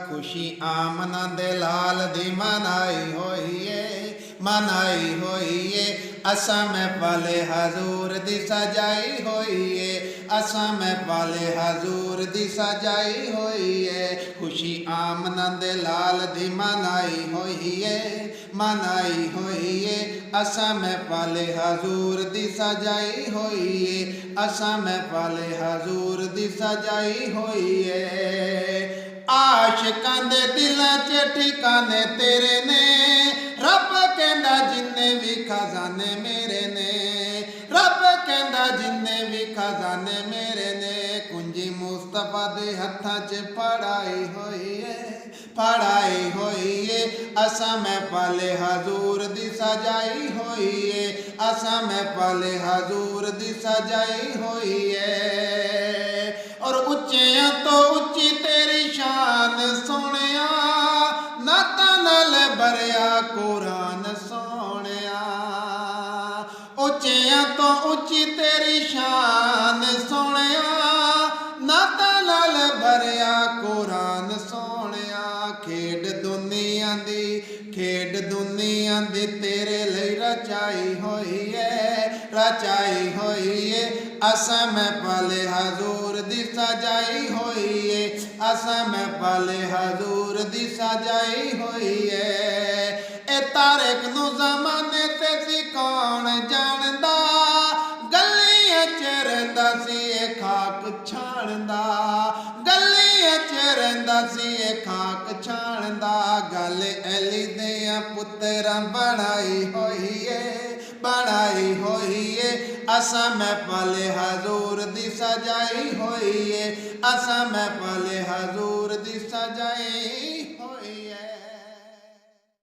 खुशी आमना दे लाल दी मनाई होई है असा में पाले हजूर दी सजाई होई है असा में पाले हजूर दी सजाई होई है खुशी आमना दे लाल दी मनाई होई है असा में पाले हजूर दी सजाई होई है असा में पाले हजूर दी सजाई होई है आशिकां दे दिलां च ठिकाने तेरे ने रब कहंदा जिन्ने भी खजाने मेरे ने रब कहंदा जिन्ने भी खजाने मेरे ने कुंजी मुस्तफा दे हत्थां च पढ़ाई होई है असा में पाले हजूर दी सजाई होई है असा में पाले हजूर दी सजाई होई है और उच्चियां तो उच्ची तेरी शान सोनिया नाता नाल भरिया कुरान सोनिया उच्चियां तो उच्ची तेरी शान सोनिया नाता नाल भरिया कुरान सोनिया खेड दुनिया दी तेरे लई रचाई होई है असा में पाले हजूर दी सजाई होई है असा में पाले हजूर दी सजाई होई है ए तारक नू ज़माने ते सी कौन जानदा गलियां च रहिंदा सी ए खाक छाणदा गलियां च रहिंदा सी ए खाक छाणदा गल एली दियां पुत्तरां बनाई होई है असा में पाले हजूर दी सजाई होई है असा में पाले हजूर दी सजाई होई है।